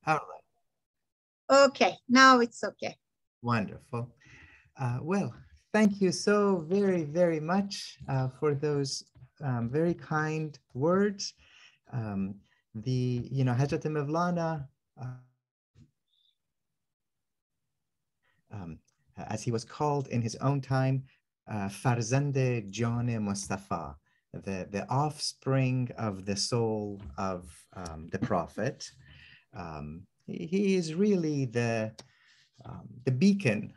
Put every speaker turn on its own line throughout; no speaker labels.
All right.
Okay, now it's okay.
Wonderful. Well, thank you so very, very much for those very kind words. Um, Hajat Mevlana, um, as he was called in his own time, Farzande Jane Mustafa, the offspring of the soul of the Prophet. He is really the beacon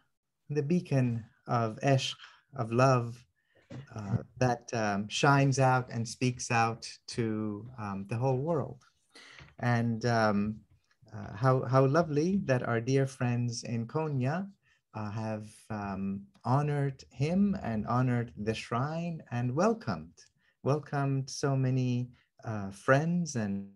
of ishq, of love, that shines out and speaks out to the whole world. And how lovely that our dear friends in Konya have honored him and honored the shrine and welcomed so many friends and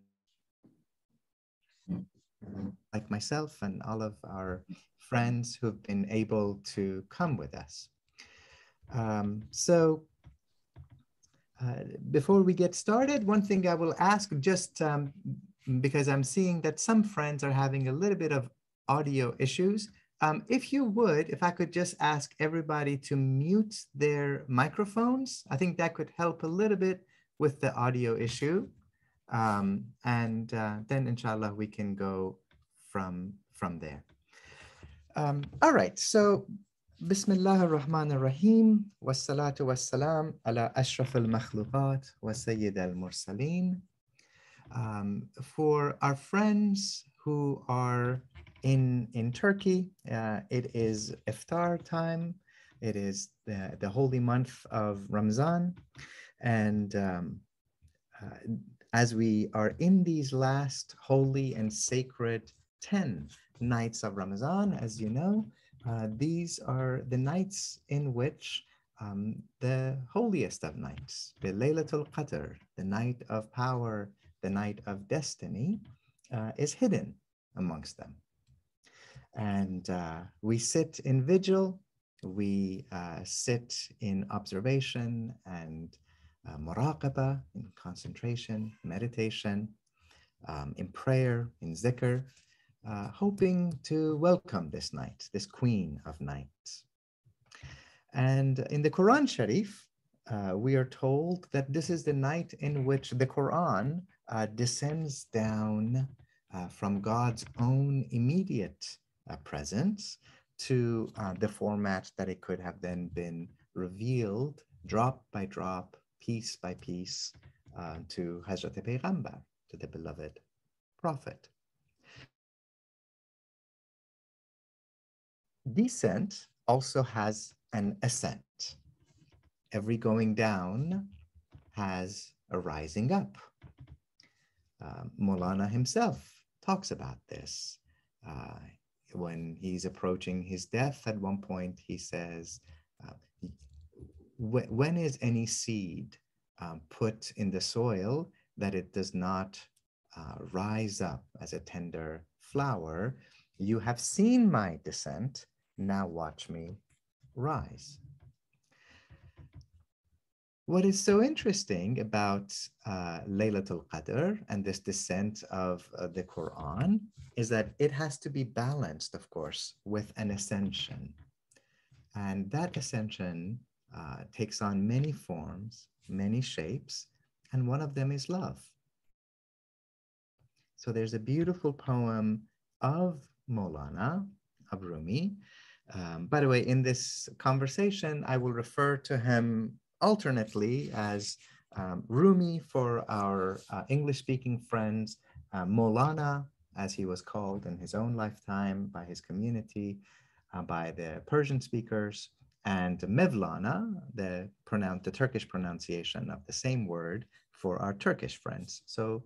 like myself and all of our friends who've been able to come with us. So before we get started, one thing I will ask, just because I'm seeing that some friends are having a little bit of audio issues. If you would, if I could just ask everybody to mute their microphones, I think that could help a little bit with the audio issue. And then inshallah, we can go from there. All right, so Bismillah ar-Rahman ar-Rahim, wassalatu wassalam ala ashraf al-makhluqat wa sayyid al-mursaleen. For our friends who are in Turkey, it is iftar time. It is the holy month of Ramzan. And as we are in these last holy and sacred 10 nights of Ramadan, as you know, these are the nights in which the holiest of nights, the Laylatul Qadr, the night of power, the night of destiny, is hidden amongst them. And we sit in vigil, we sit in observation and muraqabah, in concentration, meditation, in prayer, in zikr, hoping to welcome this night, this queen of nights. And in the Quran Sharif, we are told that this is the night in which the Quran descends down from God's own immediate presence to the format that it could have then been revealed drop by drop, piece by piece, to Hazrat Peygamber, to the beloved Prophet. Descent also has an ascent. Every going down has a rising up. Mevlana himself talks about this. When he's approaching his death, at one point he says, when is any seed put in the soil that it does not rise up as a tender flower? You have seen my descent, now watch me rise. What is so interesting about Laylatul Qadr and this descent of the Quran is that it has to be balanced, of course, with an ascension. And that ascension takes on many forms, many shapes, and one of them is love. So there's a beautiful poem of Mevlana, of Rumi. By the way, in this conversation, I will refer to him alternately as Rumi for our English-speaking friends, Mevlana, as he was called in his own lifetime by his community, by the Persian speakers, and Mevlana, the Turkish pronunciation of the same word for our Turkish friends. So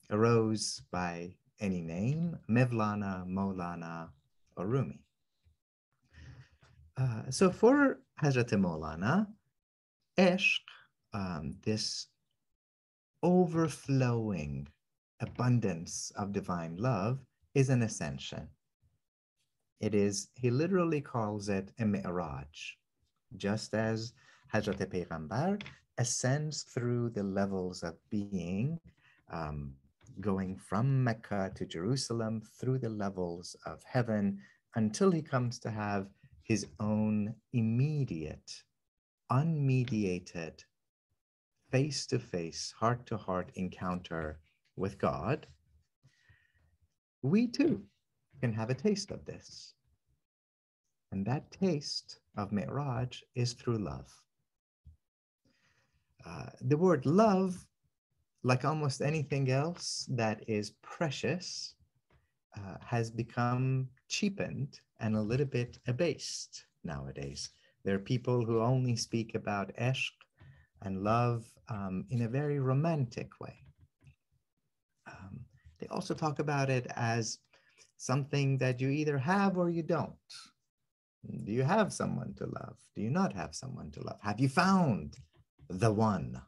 arose by any name, Mevlana, Mevlana, or Rumi. So for Hazrat Mevlana, ishq, this overflowing abundance of divine love, is an ascension. It is, he literally calls it a mi'raj, just as Hazrat Peygamber ascends through the levels of being going from Mecca to Jerusalem through the levels of heaven until he comes to have his own immediate, unmediated, face-to-face, heart-to-heart encounter with God. We too can have a taste of this. And that taste of Mi'raj is through love. The word love, like almost anything else that is precious, has become cheapened and a little bit abased nowadays. There are people who only speak about ESHQ and love in a very romantic way. They also talk about it as something that you either have or you don't. Do you have someone to love? Do you not have someone to love? Have you found the one?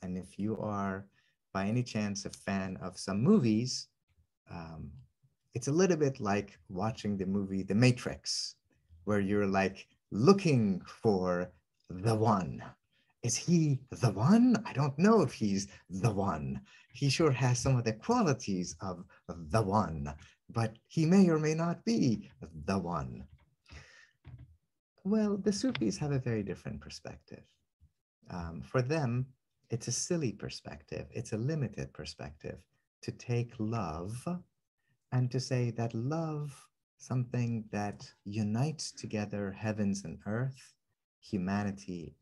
And if you are, by any chance, a fan of some movies, it's a little bit like watching the movie The Matrix, where you're like looking for the one. Is he the one? I don't know if he's the one. He sure has some of the qualities of the one, but he may or may not be the one. Well, the Sufis have a very different perspective. For them, it's a silly perspective. It's a limited perspective to take love and to say that love, something that unites together heavens and earth, humanity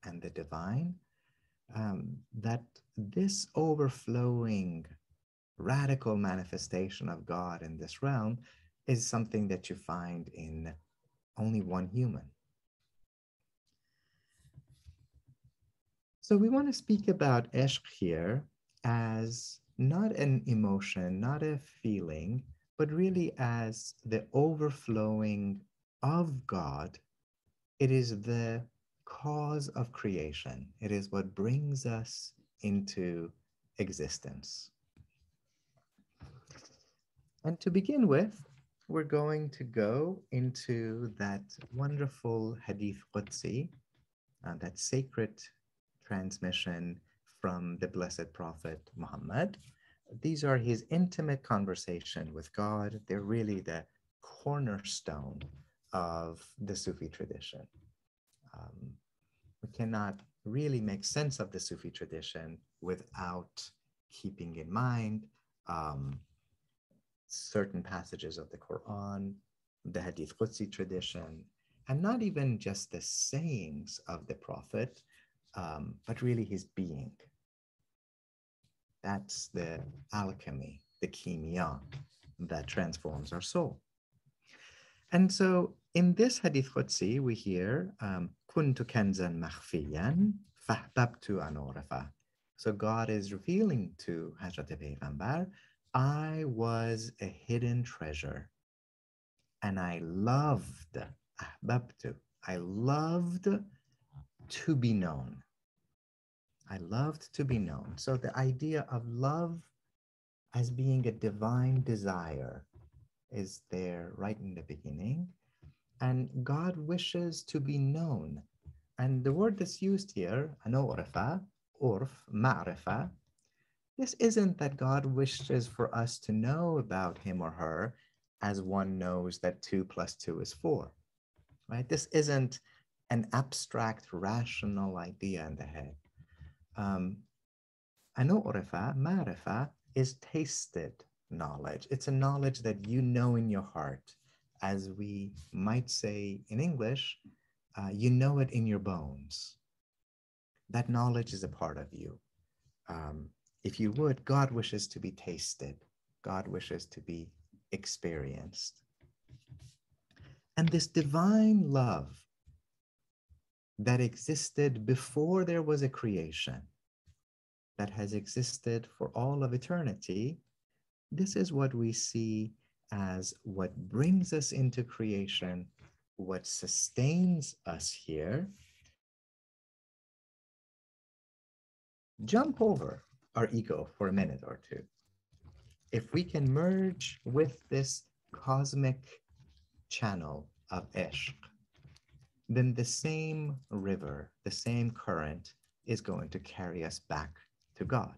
and the divine, that this overflowing radical manifestation of God in this realm is something that you find in only one human. So we want to speak about ESHQ here as not an emotion, not a feeling, but really as the overflowing of God. It is the cause of creation. It is what brings us into existence. And to begin with, we're going to go into that wonderful Hadith Qudsi, that sacred transmission from the Blessed Prophet Muhammad. These are his intimate conversation with God. They're really the cornerstone of the Sufi tradition. We cannot really make sense of the Sufi tradition without keeping in mind certain passages of the Quran, the Hadith Qudsi tradition, and not even just the sayings of the Prophet, but really his being. That's the alchemy, the kimia that transforms our soul. And so in this Hadith Qudsi, we hear, Kuntu kanzan makhfiyan, fahbabtu an urafa. So God is revealing to Hazrat Peygambar, I was a hidden treasure, and I loved, ahbabtu, I loved to be known. I loved to be known. So the idea of love as being a divine desire is there right in the beginning. And God wishes to be known. And the word that's used here, anorifa, urf, ma'rifa, this isn't that God wishes for us to know about him or her as one knows that 2 + 2 is 4, right? This isn't an abstract, rational idea in the head. Anorifa, ma'rifa, is tasted knowledge. It's a knowledge that you know in your heart. As we might say in English, you know it in your bones. That knowledge is a part of you. If you would, God wishes to be tasted. God wishes to be experienced. And this divine love that existed before there was a creation, that has existed for all of eternity, this is what we see as what brings us into creation, what sustains us here. Jump over our ego for a minute or two. If we can merge with this cosmic channel of ESHQ, then the same river, the same current is going to carry us back to God.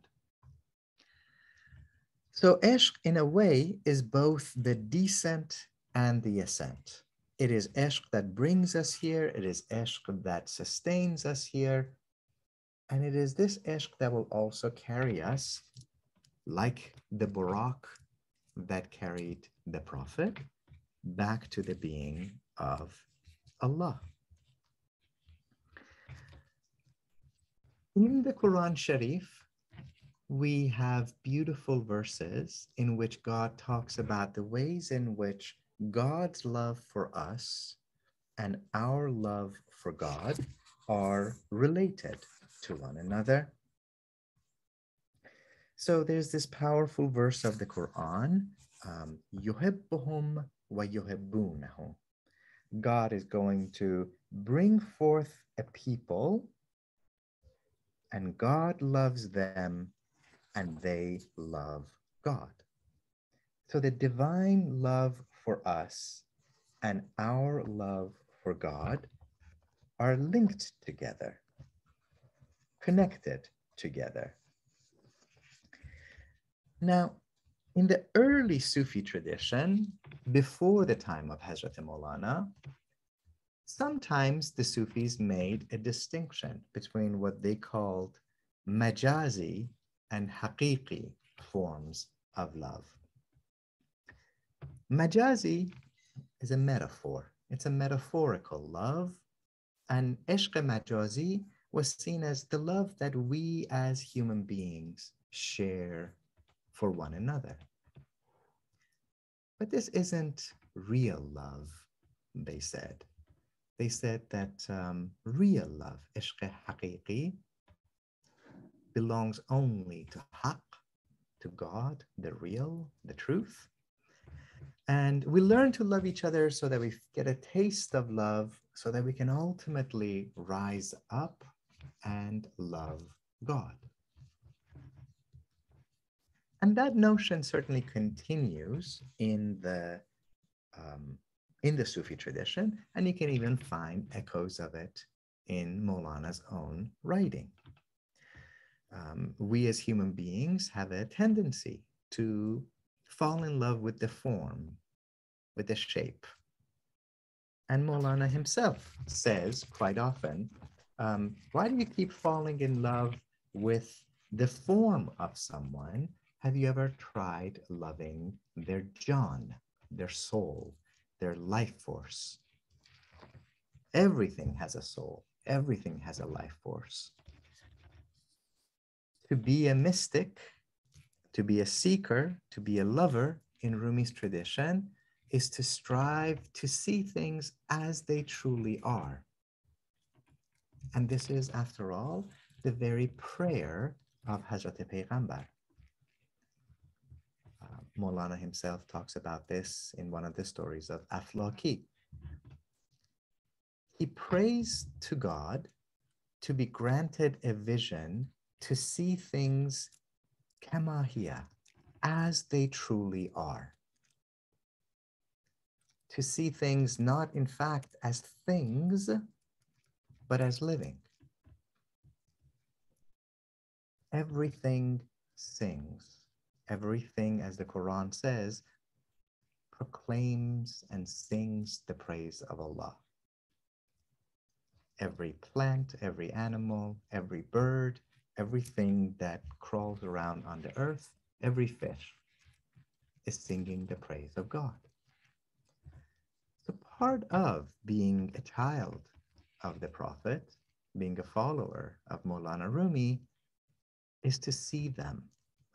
So ishq, in a way, is both the descent and the ascent. It is ishq that brings us here, it is ishq that sustains us here, and it is this ishq that will also carry us, like the Burak that carried the Prophet, back to the being of Allah. In the Quran Sharif, we have beautiful verses in which God talks about the ways in which God's love for us and our love for God are related to one another. So there's this powerful verse of the Quran, yuhibbuhum wa yuhibbunahu. God is going to bring forth a people, and God loves them, and they love God. So the divine love for us and our love for God are linked together, connected together. Now, in the early Sufi tradition, before the time of Hazrat Mevlana, sometimes the Sufis made a distinction between what they called majazi and haqiqi forms of love. Majazi is a metaphor. It's a metaphorical love. And ishq majazi was seen as the love that we as human beings share for one another. But this isn't real love, they said. They said that real love, ishq haqiqi, belongs only to haqq, to God, the real, the truth. And we learn to love each other so that we get a taste of love, so that we can ultimately rise up and love God. And that notion certainly continues in the Sufi tradition, and you can even find echoes of it in Mevlana's own writing. We as human beings have a tendency to fall in love with the form, with the shape. And Mevlana himself says quite often, why do you keep falling in love with the form of someone? Have you ever tried loving their John, their soul, their life force? Everything has a soul. Everything has a life force. To be a mystic, to be a seeker, to be a lover in Rumi's tradition is to strive to see things as they truly are. And this is, after all, the very prayer of Hazrat Payghambar. Mevlana himself talks about this in one of the stories of Aflaki. He prays to God to be granted a vision to see things kama hiya, as they truly are. To see things not in fact as things, but as living. Everything sings. Everything, as the Quran says, proclaims and sings the praise of Allah. Every plant, every animal, every bird, everything that crawls around on the earth, every fish is singing the praise of God. So part of being a child of the Prophet, being a follower of Mevlana Rumi, is to see them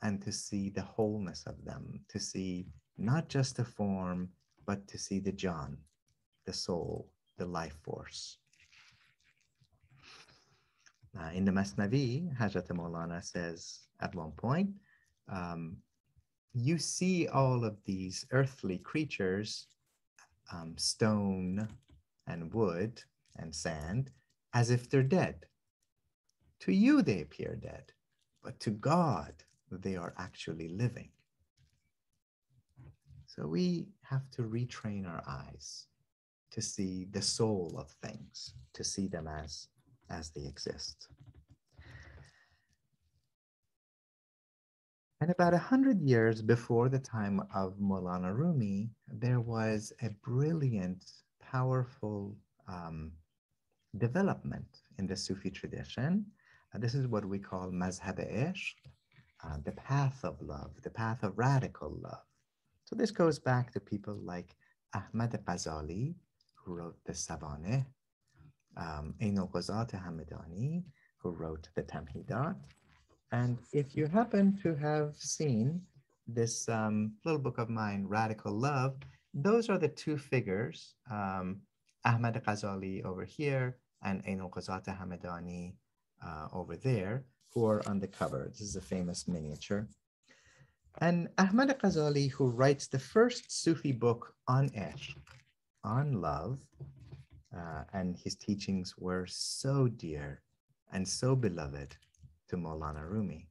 and to see the wholeness of them, to see not just the form, but to see the John, the soul, the life force. In the Masnavi, Hazrat Mevlana says at one point, you see all of these earthly creatures, stone and wood and sand, as if they're dead. To you they appear dead, but to God they are actually living. So we have to retrain our eyes to see the soul of things, to see them as they exist. And about 100 years before the time of Maulana Rumi, there was a brilliant, powerful development in the Sufi tradition. This is what we call mazhab-e-ishq, the path of love, the path of radical love. So this goes back to people like Ahmad Ghazali, who wrote the Savaneh, Ainul Ghazat Hamidani, who wrote the Tamhidat. And if you happen to have seen this little book of mine, Radical Love, those are the two figures, Ahmad Ghazali over here and Ainul Ghazat Hamidani over there, who are on the cover. This is a famous miniature. And Ahmad Ghazali, who writes the first Sufi book on ishq, on love, and his teachings were so dear and so beloved to Maulana Rumi.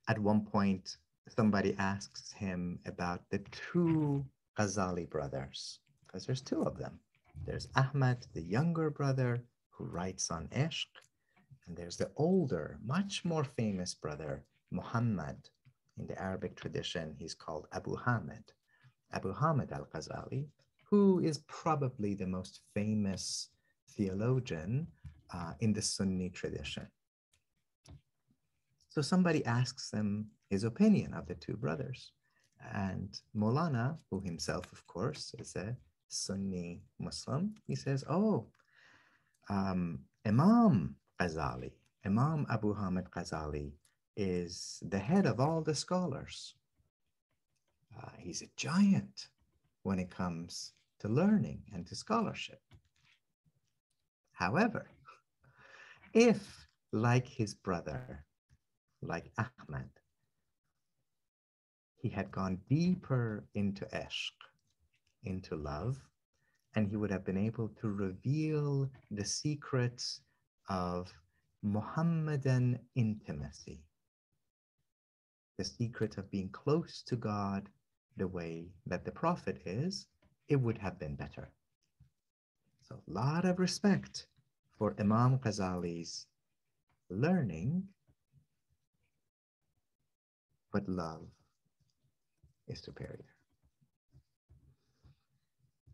At one point, somebody asks him about the two Ghazali brothers, because there's two of them. There's Ahmad, the younger brother, who writes on ishq, and there's the older, much more famous brother, Muhammad. In the Arabic tradition, he's called Abu Hamid al-Ghazali, who is probably the most famous theologian in the Sunni tradition. So somebody asks him his opinion of the two brothers. And Maulana, who himself, of course, is a Sunni Muslim, he says, Imam Ghazali, Imam Abu Hamid Ghazali is the head of all the scholars. He's a giant when it comes to learning and to scholarship. However, if, like his brother, like Ahmad, he had gone deeper into ishq, into love, and he would have been able to reveal the secrets of Muhammadan intimacy, the secret of being close to God the way that the Prophet is, it would have been better. So a lot of respect for Imam Ghazali's learning, but love is superior.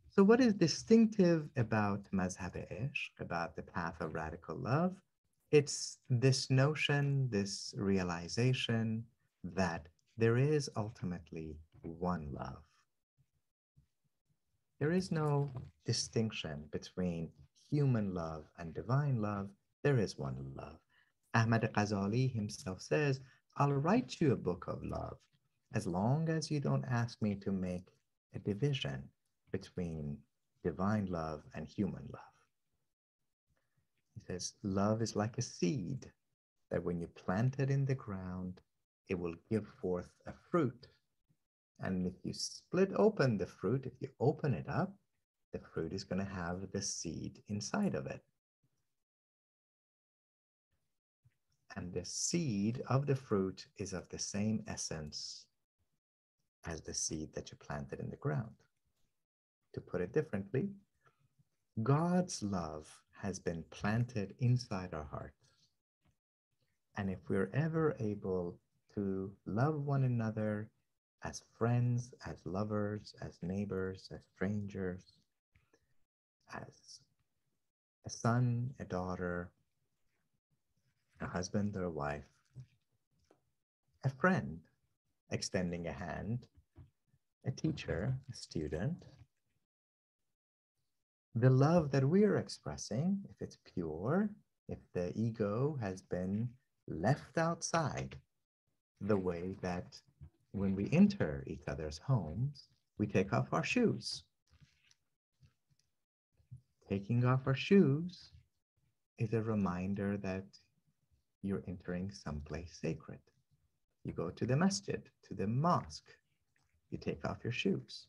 So what is distinctive about mazhab-e-ishq, about the path of radical love? It's this notion, this realization that there is ultimately one love. There is no distinction between human love and divine love. There is one love. Ahmad Ghazali himself says, I'll write you a book of love as long as you don't ask me to make a division between divine love and human love. He says, love is like a seed that when you plant it in the ground, it will give forth a fruit. And if you split open the fruit, if you open it up, the fruit is going to have the seed inside of it. And the seed of the fruit is of the same essence as the seed that you planted in the ground. To put it differently, God's love has been planted inside our hearts. And if we're ever able to love one another as friends, as lovers, as neighbors, as strangers, as a son, a daughter, a husband or a wife, a friend extending a hand, a teacher, a student, the love that we're expressing, if it's pure, if the ego has been left outside, the way that when we enter each other's homes, we take off our shoes. Taking off our shoes is a reminder that you're entering someplace sacred. You go to the masjid, to the mosque, you take off your shoes.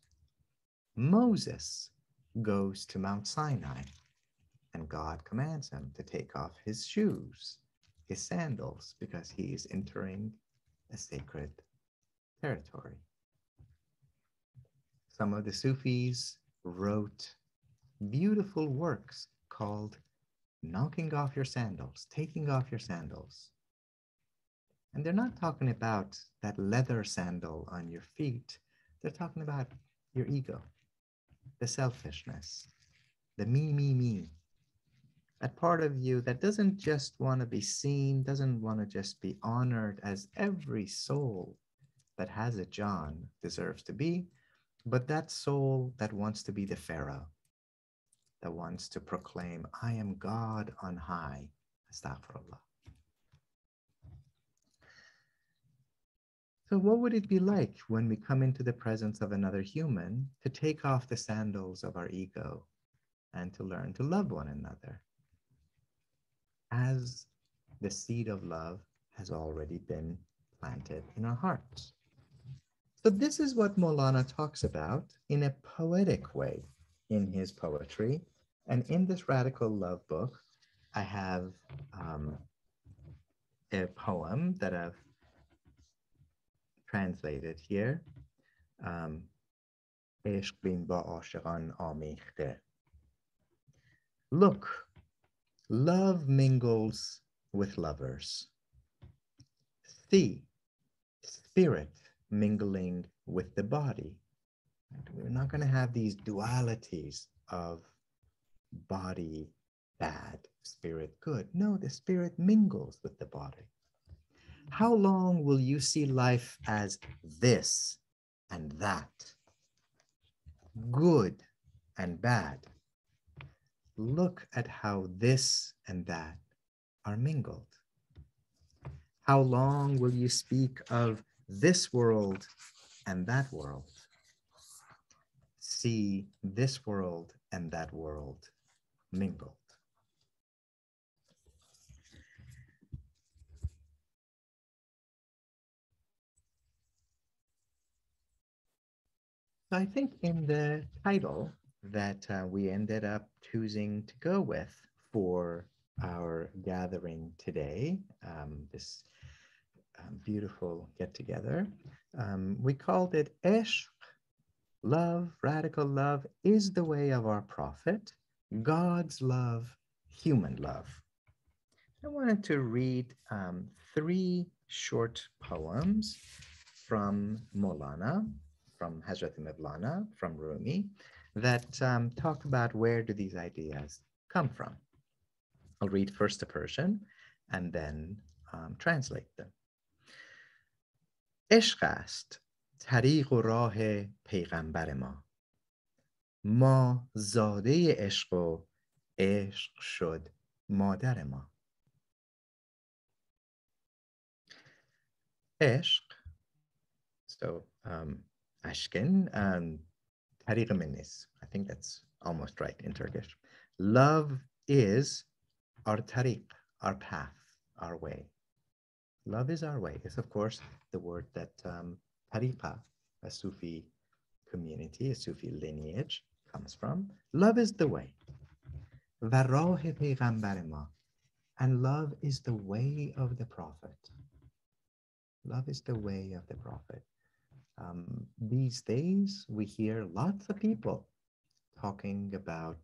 Moses goes to Mount Sinai, and God commands him to take off his shoes, his sandals, because he is entering a sacred territory. Some of the Sufis wrote beautiful works called knocking off your sandals, taking off your sandals. And they're not talking about that leather sandal on your feet. They're talking about your ego, the selfishness, the me. That part of you that doesn't just want to be seen, doesn't want to just be honored as every soul that has a John deserves to be, but that soul that wants to be the Pharaoh, that wants to proclaim, I am God on high. Astaghfirullah. So what would it be like when we come into the presence of another human to take off the sandals of our ego and to learn to love one another as the seed of love has already been planted in our hearts? So this is what Mevlana talks about in a poetic way in his poetry. And in this Radical Love book, I have a poem that I've translated here. عشق بین با عاشقان آمیخته. Look, love mingles with lovers. See, spirit mingling with the body. And we're not going to have these dualities of body bad, spirit good. No, the spirit mingles with the body. How long will you see life as this and that, good and bad? Look at how this and that are mingled. How long will you speak of this world and that world? See this world and that world mingled. So I think in the title that we ended up choosing to go with for our gathering today, this beautiful get-together, we called it ESHQ, love, radical love, is the way of our prophet, God's love, human love. I wanted to read 3 short poems from Mevlana, from Hazrat Mevlana, from Rumi, that talk about where do these ideas come from. I'll read first the Persian and then translate them. عشق است طریق و راه پیغمبر ما. ما زاده عشق و عشق شد مادر ما. عشق, so Ashkin, tariq minis. I think that's almost right in Turkish. Love is our tariq, our path, our way. Love is our way. It's, of course, the word that tariqa, a Sufi community, a Sufi lineage, comes from. Love is the way. و راه پیغمبر ما. And love is the way of the Prophet. Love is the way of the Prophet. These days, we hear lots of people talking about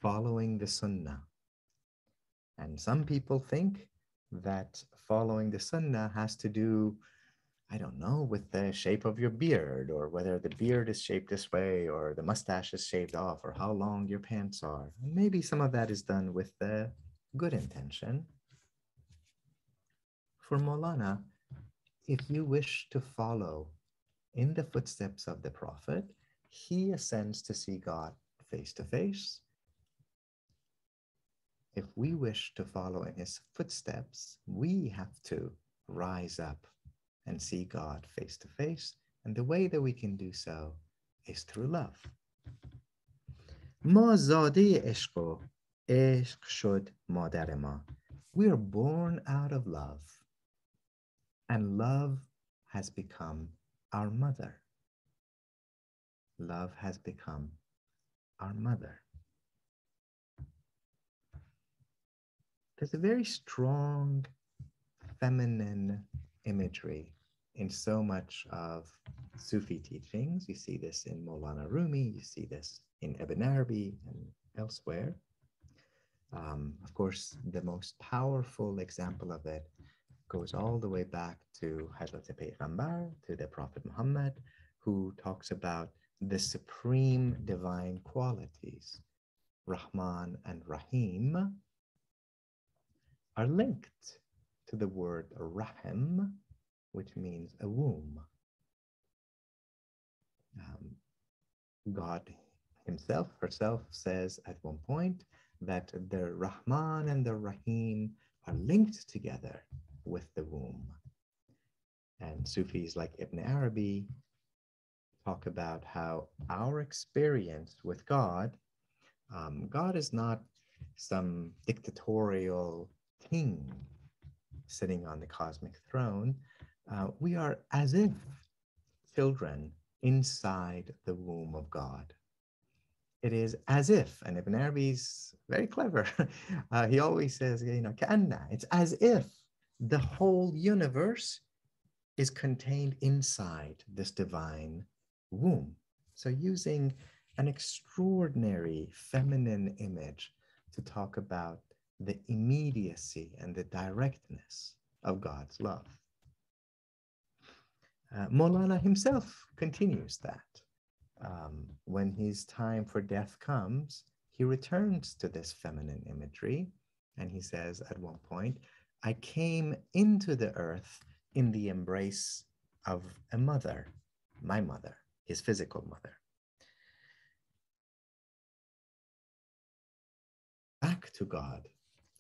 following the Sunnah. And some people think that following the Sunnah has to do, I don't know, with the shape of your beard, or whether the beard is shaped this way, or the mustache is shaved off, or how long your pants are. And maybe some of that is done with the good intention. For Mevlana, if you wish to follow in the footsteps of the Prophet, he ascends to see God face to face. If we wish to follow in his footsteps, we have to rise up and see God face to face. And the way that we can do so is through love. ما زاده عشق و عشق شد مادر ما. We are born out of love, and love has become our mother. Love has become our mother. There's a very strong feminine imagery in so much of Sufi teachings. You see this in Mevlana Rumi, you see this in Ibn Arabi and elsewhere. Of course, the most powerful example of it goes all the way back to Hazrat Peygamber, to the Prophet Muhammad, who talks about the supreme divine qualities. Rahman and Rahim are linked to the word Rahim, which means a womb. God himself, herself says at one point that the Rahman and the Rahim are linked together with the womb. And Sufis like Ibn Arabi talk about how our experience with God, God is not some dictatorial king sitting on the cosmic throne. We are as if children inside the womb of God. It is as if, and Ibn Arabi's very clever. He always says, كأنه, it's as if the whole universe is contained inside this divine womb. So using an extraordinary feminine image to talk about the immediacy and the directness of God's love. Mevlana himself continues that. When his time for death comes, he returns to this feminine imagery, and he says at one point, I came into the earth in the embrace of a mother, my mother, his physical mother. Back to God,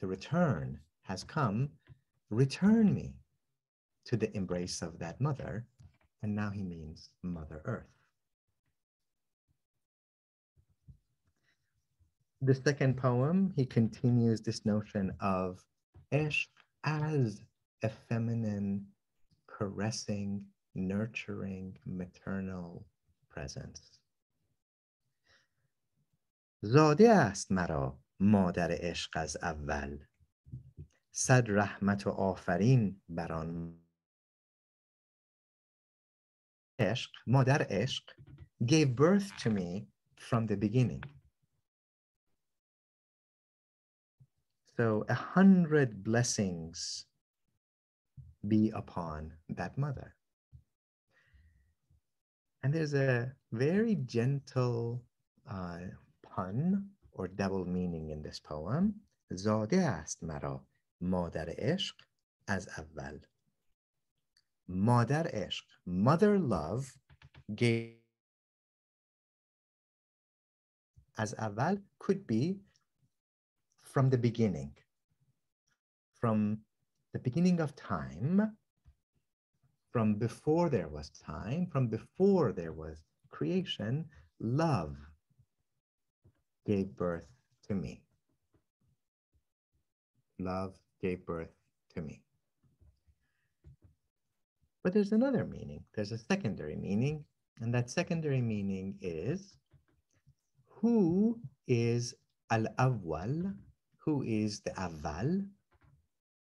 the return has come, return me to the embrace of that mother, and now he means Mother Earth. The second poem, he continues this notion of Ishq as a feminine, caressing, nurturing, maternal presence. زاده است مرا مادر عشق از اول صد رحمت و آفرین بر آن عشق مادر عشق gave birth to me from the beginning. So 100 blessings be upon that mother. And there's a very gentle pun or double meaning in this poem. زاده است مرا مادر عشق از اول. Mother عشق, mother love gave as اول could be from the beginning. From the beginning of time, from before there was time, from before there was creation, love gave birth to me. Love gave birth to me. But there's another meaning. There's a secondary meaning, and that secondary meaning is who is al-awwal, who is the awwal,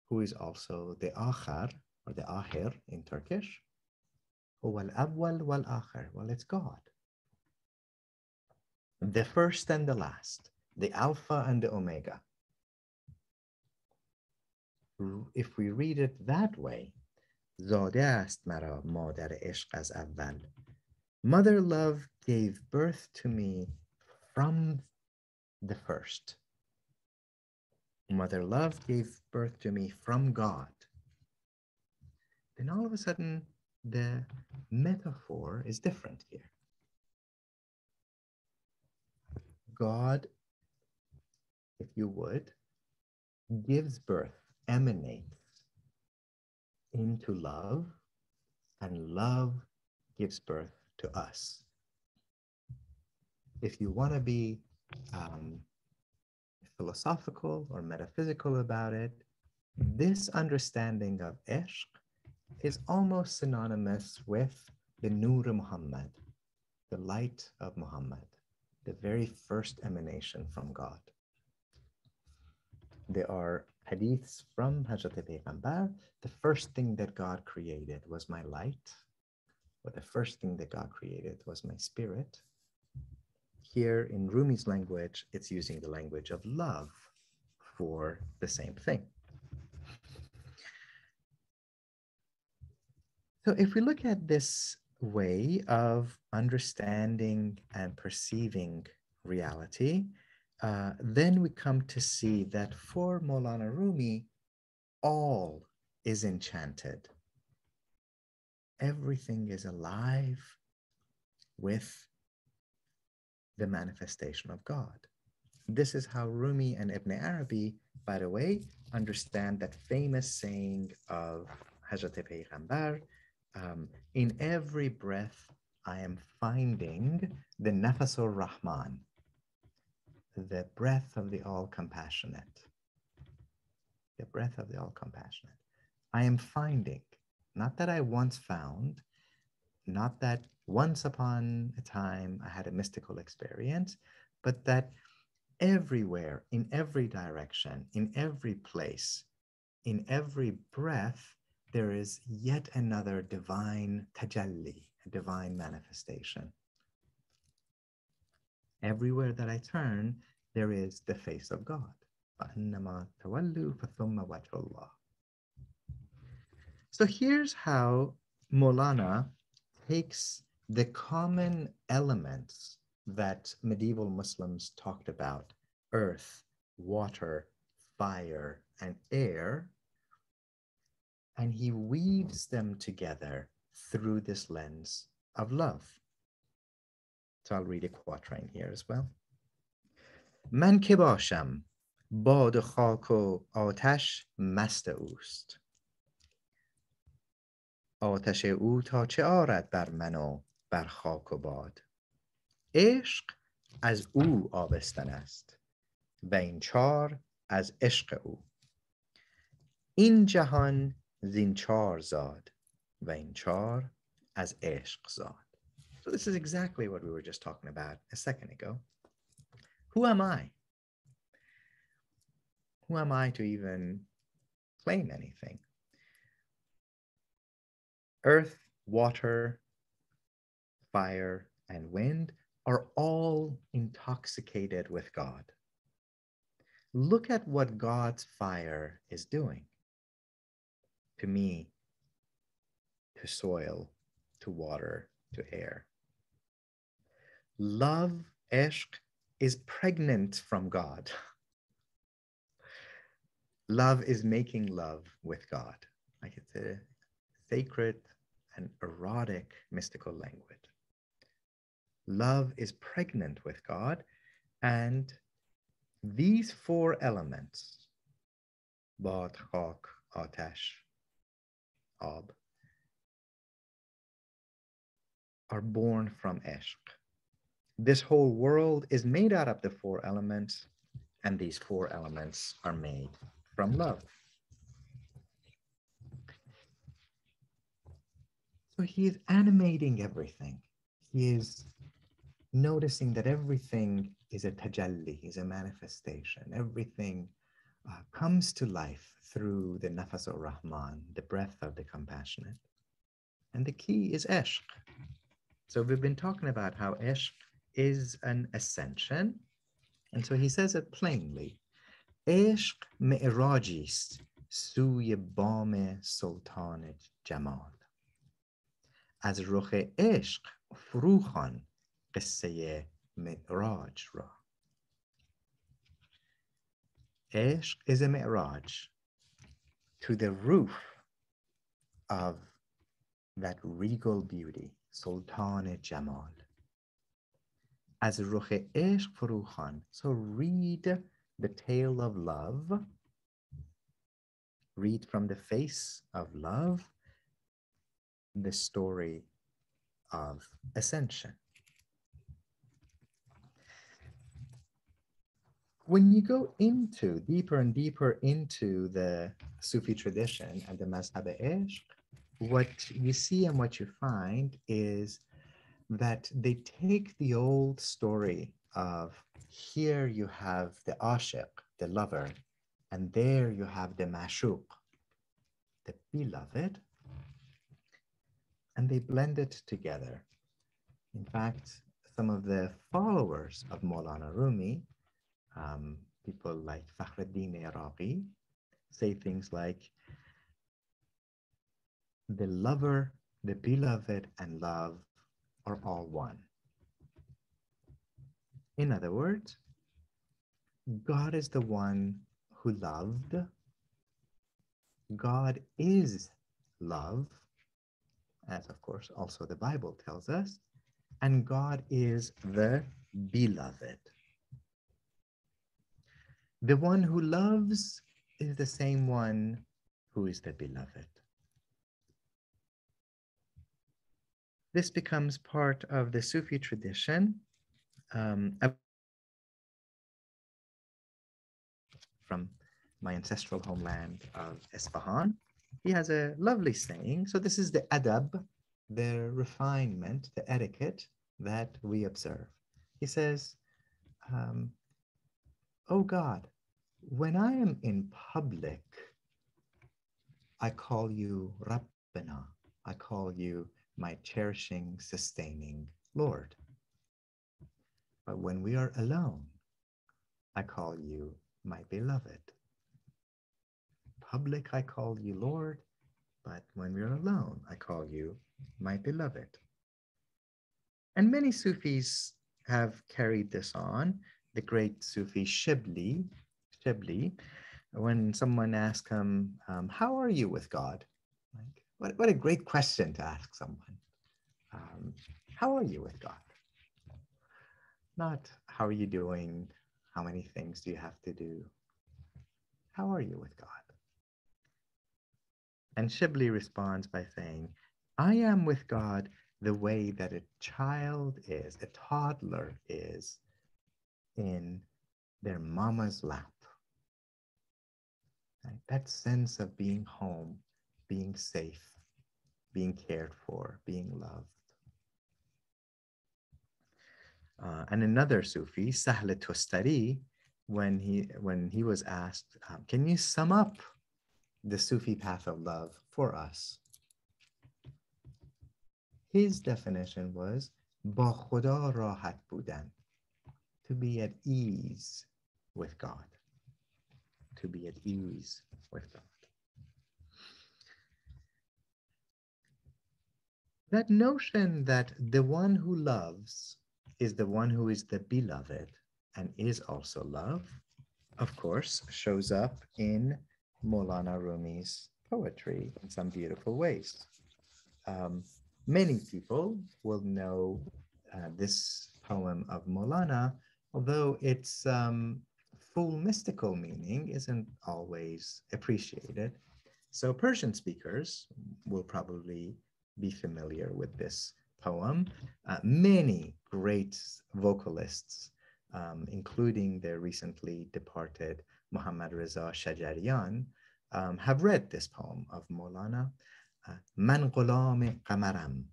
who is also the akhar, or the akhir in Turkish. Huwa al-awwal wal-akhir. Well, it's God. The first and the last, the Alpha and the Omega. If we read it that way, زاده است مرا مادر عشق از اول. Mother love gave birth to me from the first. Mother love gave birth to me from God. Then all of a sudden, the metaphor is different here. God, if you would, gives birth, emanates into love, and love gives birth to us. If you want to be philosophical or metaphysical about it, this understanding of Ishq is almost synonymous with the Nur Muhammad, the light of Muhammad, the very first emanation from God. There are hadiths from Hazrat Peygamber. The first thing that God created was my light, or the first thing that God created was my spirit. Here in Rumi's language, it's using the language of love for the same thing. So if we look at this way of understanding and perceiving reality, then we come to see that for Maulana Rumi, all is enchanted. Everything is alive with the manifestation of God. This is how Rumi and Ibn Arabi, by the way, understand that famous saying of Hazrat Payghambar, in every breath I am finding the Nafasur Rahman, the breath of the all-compassionate. The breath of the all-compassionate. I am finding, not that I once found, not that once upon a time I had a mystical experience, but that everywhere, in every direction, in every place, in every breath, there is yet another divine tajalli, a divine manifestation. Everywhere that I turn, there is the face of God. So here's how Maulana takes the common elements that medieval Muslims talked about, earth, water, fire, and air, and he weaves them together through this lens of love. So I'll read a quatrain here as well. من که باشم باد و خاک و آتش مست اوست آتش او تا چه آرد بر من و بر خاک و باد عشق از او آبستن است و این چار از عشق او این جهان زین چار زاد و این چار از عشق زاد. So this is exactly what we were just talking about a second ago. Who am I? Who am I to even claim anything? Earth, water, fire, and wind are all intoxicated with God. Look at what God's fire is doing to me, to soil, to water, to air. Love, ishq, is pregnant from God. Love is making love with God. Like it's a sacred and erotic mystical language. Love is pregnant with God, and these four elements, bad, khak, atash, ab, are born from ishq. This whole world is made out of the four elements, and these four elements are made from love. So he is animating everything. He is noticing that everything is a tajalli, is a manifestation. Everything comes to life through the nafas ar-Rahman, the breath of the compassionate. And the key is ishq. So we've been talking about how ishq is an ascension. And so he says it plainly. عشق معراجی است سوی بام سلطان جمال از رخ عشق فروخوان قصه معراج را. عشق is a mi'raj to the roof of that regal beauty, Sultan Jamal. از رخ عشق فروخوان. So read the tale of love. Read from the face of love the story of ascension. When you go into deeper and deeper into the Sufi tradition and the Mazhab Ishq, what you see and what you find is that they take the old story of here you have the ashiq, the lover, and there you have the mashuq, the beloved, and they blend it together. In fact, some of the followers of Maulana Rumi, people like Fakhruddin Iraqi, say things like, the lover the beloved and love are all one. In other words, God is the one who loved. God is love, as of course also the Bible tells us, and God is the beloved. The one who loves is the same one who is the beloved. This becomes part of the Sufi tradition. From my ancestral homeland of Isfahan, he has a lovely saying. So this is the adab, the refinement, the etiquette that we observe. He says, oh God, when I am in public, I call you Rabbana. I call you my cherishing, sustaining Lord. But when we are alone, I call you my beloved. Public, I call you Lord, but when we're alone, I call you my beloved. And many Sufis have carried this on. The great Sufi Shibli, when someone asks him, how are you with God? Like, what a great question to ask someone. How are you with God? Not how are you doing? How many things do you have to do? How are you with God? And Shibli responds by saying, I am with God the way that a child is, a toddler is in their mama's lap. Right? That sense of being home, being safe, being cared for, being loved. And another Sufi, Sahl Tustari, when he was asked, can you sum up the Sufi path of love for us? His definition was ba khuda rahat budan, to be at ease with God. To be at ease with God. That notion that the one who loves is the one who is the beloved and is also love, of course, shows up in Mevlana Rumi's poetry in some beautiful ways. Many people will know this poem of Mevlana, although its full mystical meaning isn't always appreciated. So Persian speakers will probably be familiar with this poem. Many great vocalists, including the recently departed Muhammad Reza Shajarian, have read this poem of Mevlana. من غلام قمرم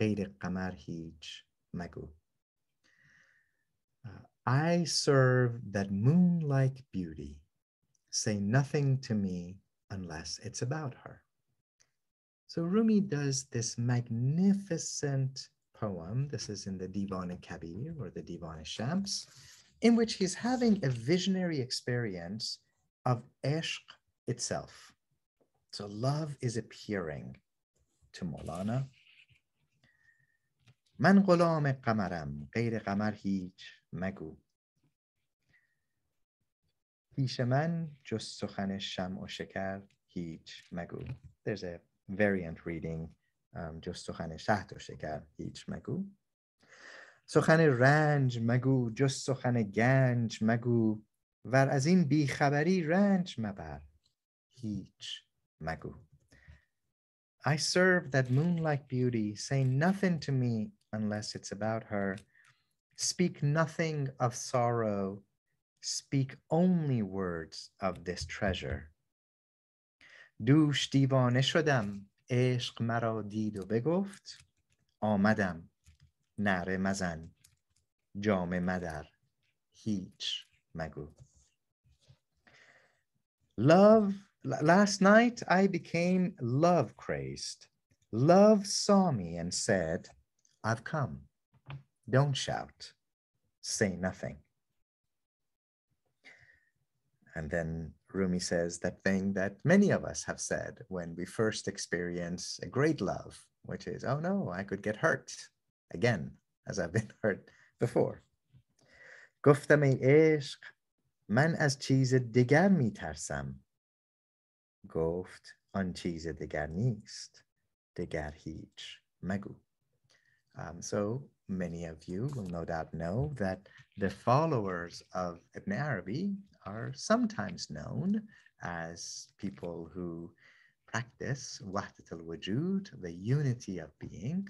غیر قمر هیچ مگو. I serve that moon-like beauty. Say nothing to me unless it's about her. So Rumi does this magnificent poem. This is in the Divan-e-Kabir or the Divan-e-Shams, in which he's having a visionary experience of ishq itself. So love is appearing to Mevlana. من غلام قمرم غیر قمر هیچ مگو. پیش من جز سخن شمع و شکر هیچ مگو. There's a variant reading, جز سخن شهد و شکر هیچ مگو. سخن رنج مگو جز سخن گنج مگو. ور از این بیخبری رنج مبر هیچ مگو. I serve that moon-like beauty. Say nothing to me unless it's about her. Speak nothing of sorrow. Speak only words of this treasure. دوش دیوانه شدم عشق مرا دید و بگفت آمدم نعره مزن جام مدر هیچ مگو. Last night I became love crazed. Love saw me and said, I've come. Don't shout. Say nothing. And then Rumi says that thing that many of us have said when we first experience a great love, which is, oh no, I could get hurt again, as I've been hurt before. گفتم ای عشق من از چیز دیگر میترسم. گفت آن چیز دیگر نیست، دیگر هیچ مگو. So many of you will no doubt know that the followers of Ibn Arabi are sometimes known as people who practice Wahdat al-Wujud, the unity of being,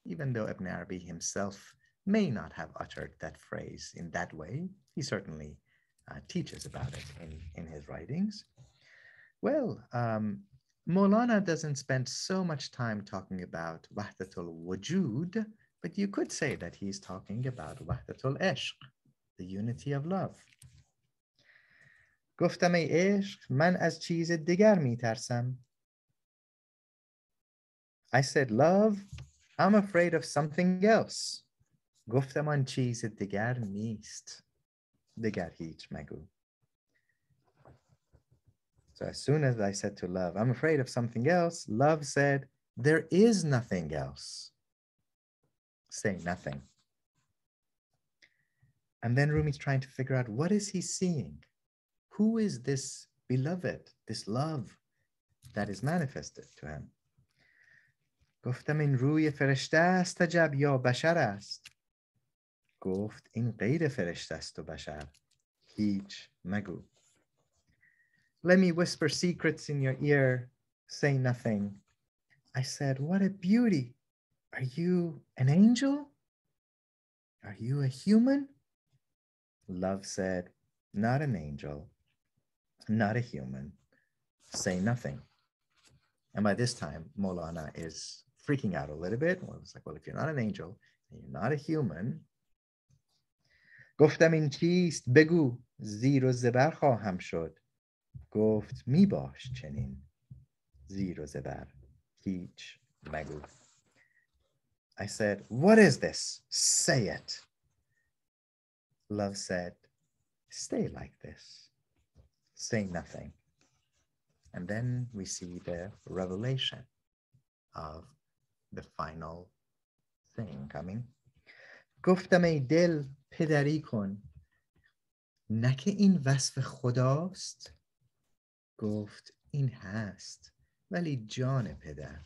even though Ibn Arabi himself may not have uttered that phrase in that way. He certainly teaches about it in his writings. Well, Mevlana doesn't spend so much time talking about Wahdatul Wujud, but you could say that he's talking about Wahdatul Ishq, the unity of love. گفتم ای عشق من از چیز دیگر میترسم. I said, love, I'm afraid of something else. گفتم آن چیز دیگر نیست. دیگر هیچ مگو. So as soon as I said to love, I'm afraid of something else, love said, there is nothing else. Say nothing. And then Rumi's trying to figure out, what is he seeing? Who is this beloved, this love that is manifested to him? گفتم این روی فرشته است عجب یا بشر است. گفت این غیر فرشته است و بشر. هیچ مگو. Let me whisper secrets in your ear, say nothing. I said, what a beauty. Are you an angel? Are you a human? Love said, not an angel, not a human. Say nothing. And by this time, Mevlana is freaking out a little bit. Well, it's like, well, if you're not an angel and you're not a human, گفتم این چیست بگو زیر و زبر خواهم شد. گفت می باش چنین زیر و زبر هیچ مگو. I said, what is this? Say it. Love said, stay like this. Say nothing. And then we see the revelation of the final thing coming. گفتم ای دل پدری کن نه که این وصف خداست. گفت این هست ولی جان پدر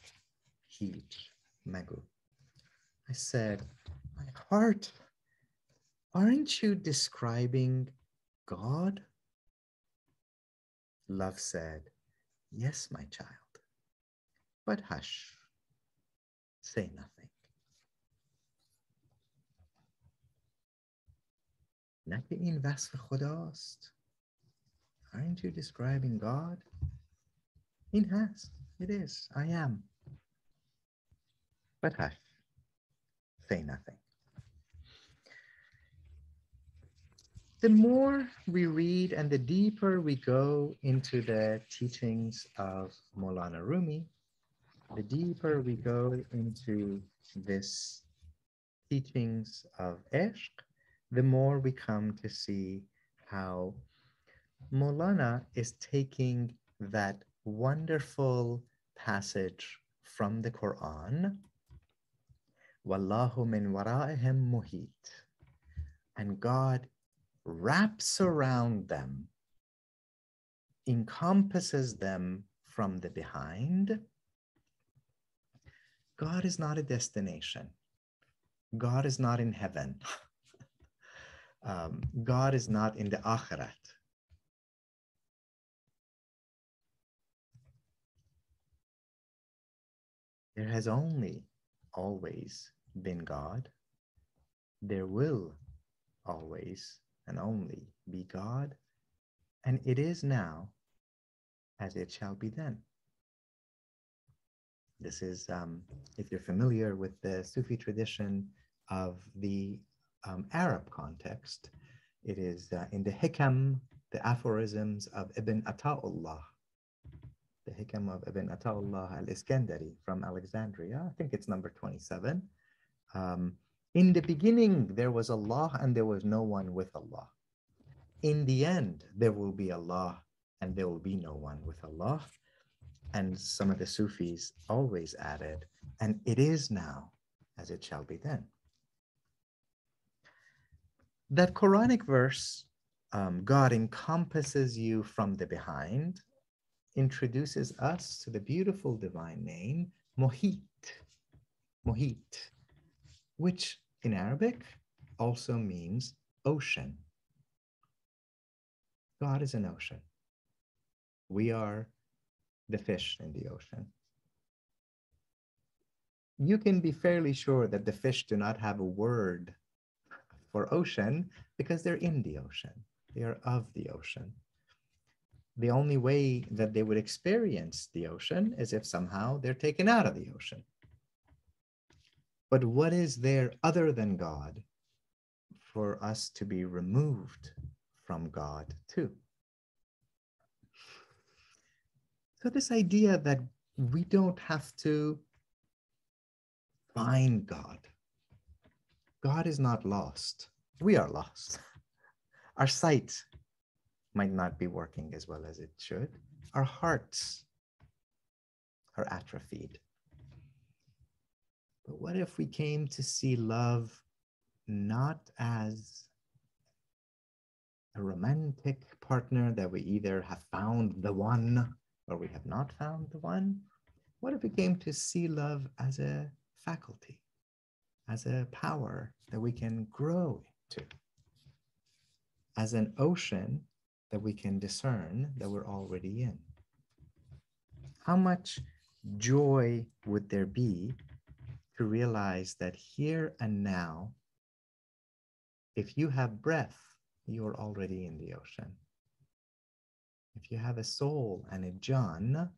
هیچ مگو. I said, my heart, aren't you describing God? Love said, yes, my child, but hush, say nothing. نه که این وصف خداست. Aren't you describing God? این هست. It is. I am. But hush. Say nothing. The more we read and the deeper we go into the teachings of Mevlana Rumi, the deeper we go into this teachings of Ishq, the more we come to see how Mevlana is taking that wonderful passage from the Quran, Wallahu min wara'ihim muhit, and God wraps around them, encompasses them from the behind. God is not a destination. God is not in heaven. God is not in the akhirat. There has only always been God. There will always and only be God. And it is now as it shall be then. This is, if you're familiar with the Sufi tradition of the Arab context, it is in the hikam, the aphorisms of Ibn Ata'ullah, the hikam of Ibn Ata'ullah al-Iskandari from Alexandria. I think it's number 27. In the beginning, there was Allah and there was no one with Allah. In the end, there will be Allah and there will be no one with Allah. And some of the Sufis always added, and it is now as it shall be then. That Quranic verse, God encompasses you from the behind, introduces us to the beautiful divine name, Mohit, Mohit, which in Arabic also means ocean. God is an ocean. We are the fish in the ocean. You can be fairly sure that the fish do not have a word for ocean because they're in the ocean. They are of the ocean. The only way that they would experience the ocean is if somehow they're taken out of the ocean. But what is there other than God for us to be removed from God too? So this idea that we don't have to find God. God is not lost. We are lost. Our sight might not be working as well as it should. Our hearts are atrophied. But what if we came to see love not as a romantic partner that we either have found the one or we have not found the one? What if we came to see love as a faculty, as a power that we can grow into, as an ocean that we can discern that we're already in? How much joy would there be to realize that here and now, if you have breath, you're already in the ocean. If you have a soul and a John,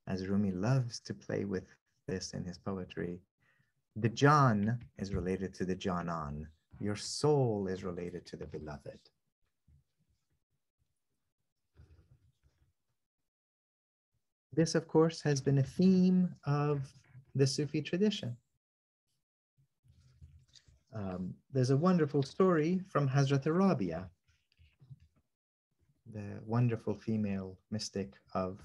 as Rumi loves to play with this in his poetry, the John is related to the Janan. Your soul is related to the beloved. This, of course, has been a theme of the Sufi tradition. There's a wonderful story from Hazrat Rabia, the wonderful female mystic of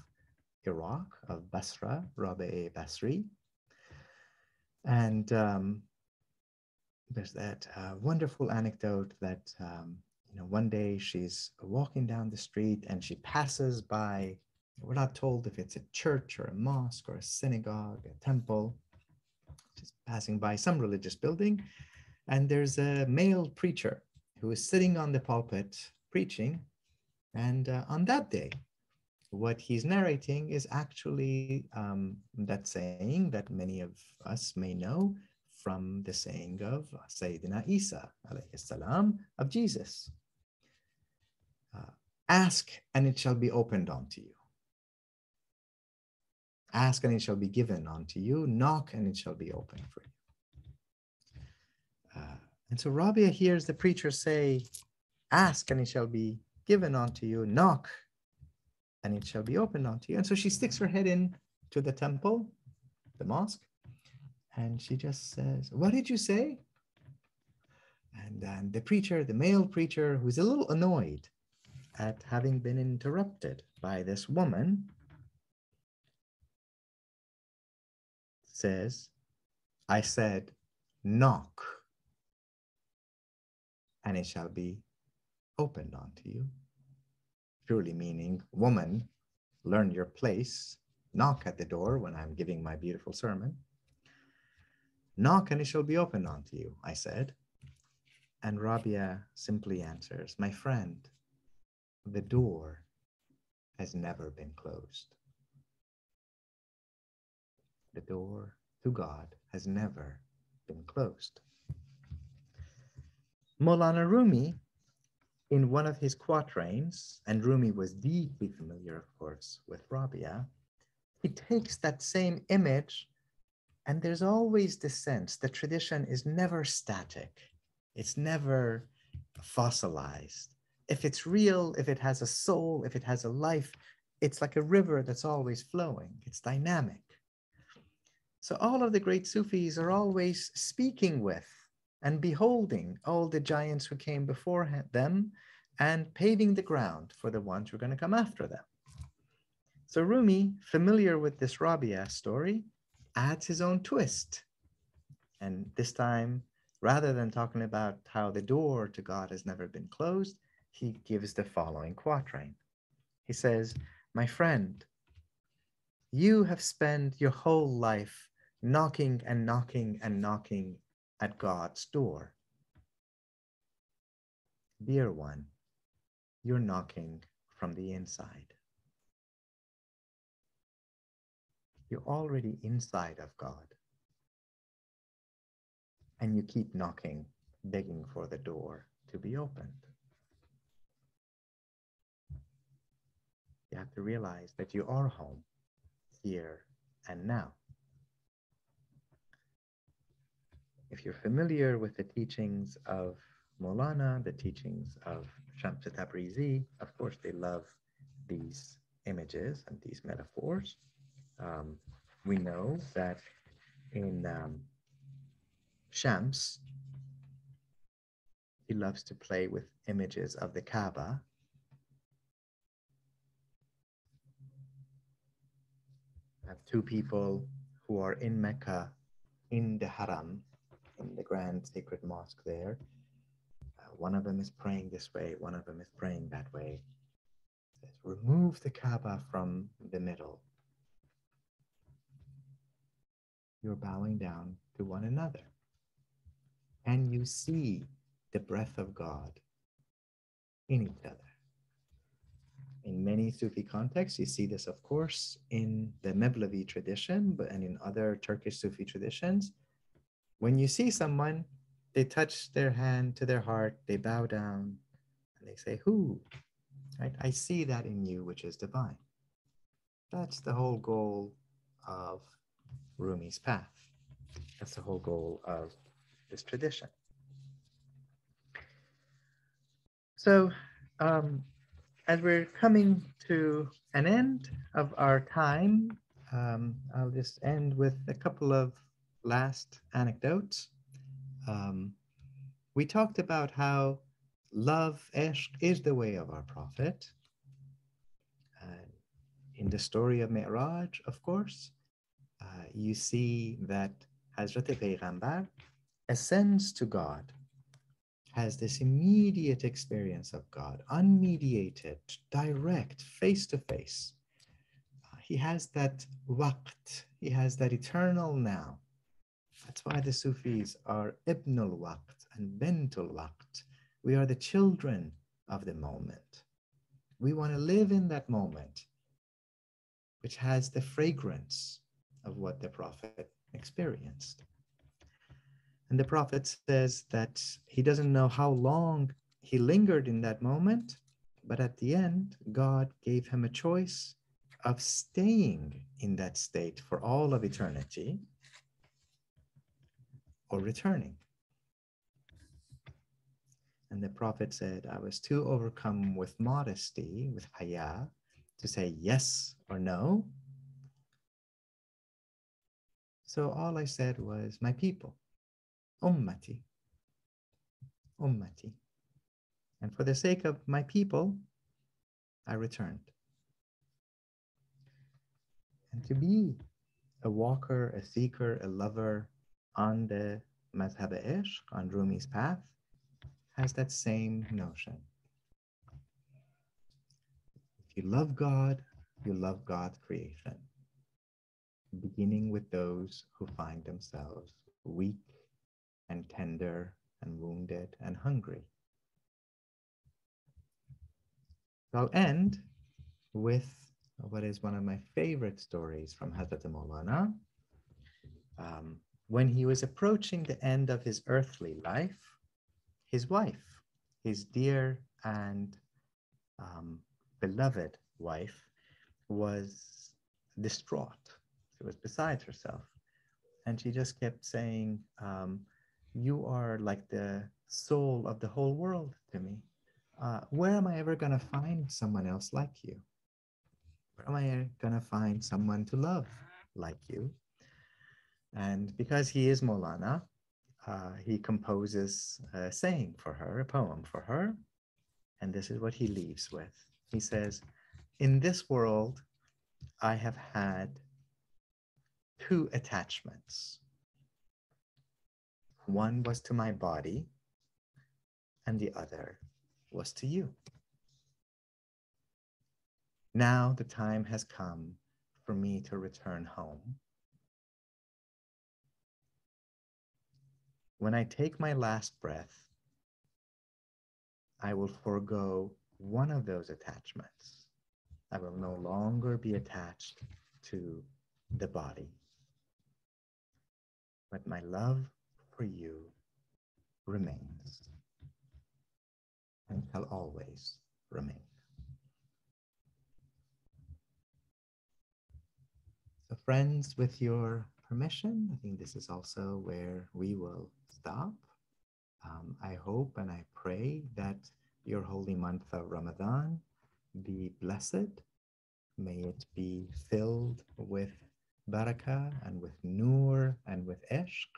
Iraq, of Basra, Rabia Basri. And there's that wonderful anecdote that one day she's walking down the street and she passes by, we're not told if it's a church or a mosque or a synagogue, a temple. She's passing by some religious building, and there's a male preacher who is sitting on the pulpit preaching. And on that day, what he's narrating is actually that saying that many of us may know from the saying of Sayyidina Isa, alayhi salam, of Jesus. Ask and it shall be opened unto you. Ask and it shall be given unto you. Knock and it shall be opened for you. And so Rabia hears the preacher say, ask and it shall be given unto you. Knock and it shall be opened unto you. And so she sticks her head in to the temple, the mosque, and she just says, what did you say? And then the preacher, the male preacher, who's a little annoyed at having been interrupted by this woman, says, I said, knock, and it shall be opened unto you. Truly meaning, woman, learn your place. Knock at the door when I'm giving my beautiful sermon. Knock and it shall be opened unto you, I said. And Rabia simply answers, my friend, the door has never been closed. The door to God has never been closed. Mevlana Rumi, in one of his quatrains, and Rumi was deeply familiar, of course, with Rabia, he takes that same image, and there's always the sense that tradition is never static. It's never fossilized. If it's real, if it has a soul, if it has a life, it's like a river that's always flowing. It's dynamic. So all of the great Sufis are always speaking with and beholding all the giants who came before them and paving the ground for the ones who are going to come after them. So Rumi, familiar with this Rabia story, adds his own twist. And this time, rather than talking about how the door to God has never been closed, he gives the following quatrain. He says, "My friend, you have spent your whole life knocking and knocking and knocking at God's door. Dear one, you're knocking from the inside. You're already inside of God. And you keep knocking, begging for the door to be opened. You have to realize that you are home, here and now." If you're familiar with the teachings of Mevlana, the teachings of Shams Tabrizi, of course, they love these images and these metaphors. We know that in Shams, he loves to play with images of the Kaaba. I have two people who are in Mecca, in the Haram, in the grand sacred mosque there. One of them is praying this way, one of them is praying that way. It says, remove the Kaaba from the middle. You're bowing down to one another. And you see the breath of God in each other. In many Sufi contexts, you see this, of course, in the Mevlevi tradition, and in other Turkish Sufi traditions. When you see someone, they touch their hand to their heart, they bow down, and they say, "Who?" Right? I see that in you, which is divine. That's the whole goal of Rumi's path. That's the whole goal of this tradition. So, as we're coming to an end of our time, I'll just end with a couple of last anecdotes. We talked about how love, ESHQ, is the way of our Prophet. In the story of Mi'raj, of course, you see that Hazrat Paygambar ascends to God, has this immediate experience of God, unmediated, direct, face to face. He has that waqt, he has that eternal now. That's why the Sufis are ibnul waqt and bintul waqt. We are the children of the moment. We want to live in that moment, which has the fragrance of what the Prophet experienced. And the Prophet says that he doesn't know how long he lingered in that moment, but at the end, God gave him a choice of staying in that state for all of eternity or returning. And the Prophet said, I was too overcome with modesty, with haya, to say yes or no. So all I said was, my people, ummati, ummati. And for the sake of my people, I returned. And to be a walker, a seeker, a lover on the Mazhab ESHQ, on Rumi's path, has that same notion. If you love God, you love God's creation, beginning with those who find themselves weak and tender and wounded and hungry. So I'll end with what is one of my favorite stories from Hazrat Mevlana. When he was approaching the end of his earthly life, his wife, his dear and beloved wife, was distraught. She was beside herself. And she just kept saying, you are like the soul of the whole world to me. Where am I ever going to find someone else like you? Where am I going to find someone to love like you? And because he is Mevlana, he composes a saying for her, a poem for her. And this is what he leaves with. He says, in this world, I have had two attachments. One was to my body, and the other was to you. Now the time has come for me to return home. When I take my last breath, I will forego one of those attachments. I will no longer be attached to the body. But my love for you remains and shall always remain. So friends, with your permission, I think this is also where we will stop. I hope and I pray that your holy month of Ramadan be blessed. May it be filled with barakah and with nur and with ishq.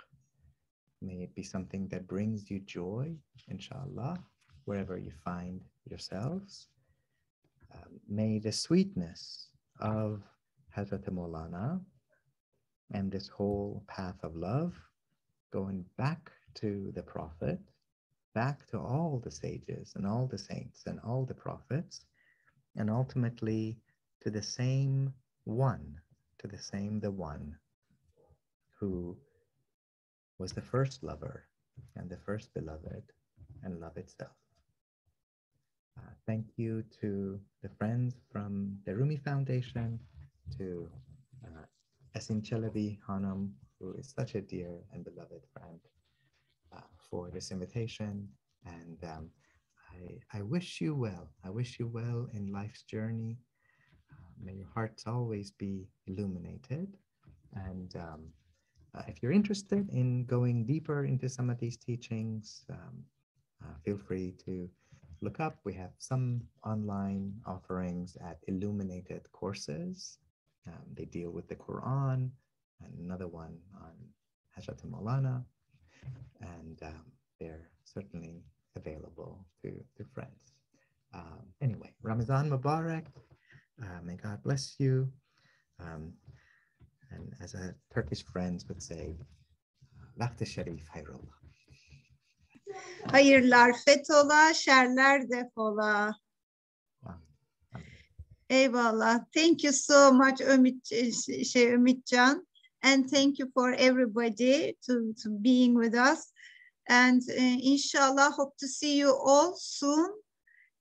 May it be something that brings you joy, inshallah, wherever you find yourselves. May the sweetness of Hazrat Mevlana and this whole path of love, going back to the Prophet, back to all the sages and all the saints and all the prophets, and ultimately to the same one, the one who was the first lover and the first beloved and love itself. Thank you to the friends from the Rumi Foundation, to Asim Chalabi Hanum, who is such a dear and beloved friend, for this invitation. And I wish you well. I wish you well in life's journey. May your hearts always be illuminated. And if you're interested in going deeper into some of these teachings, feel free to look up. We have some online offerings at Illuminated courses. They deal with the Quran, and another one on Hazrat Mevlana, and they're certainly available to friends. Anyway, Ramzan Mubarak. May God bless you. And as a Turkish friend would say, Vakti Sharif Hayrullah.
Hayırlar fetola, şerler defola. Eyvallah. Thank you so much, Ümitcan. And thank you for everybody to being with us. And inshallah, hope to see you all soon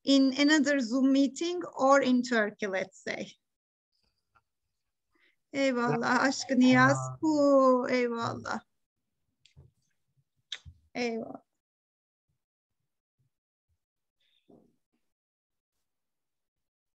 in another Zoom meeting or in Turkey, let's say. Eyvallah. Aşkı niyaz. Eyvallah. Eyvallah.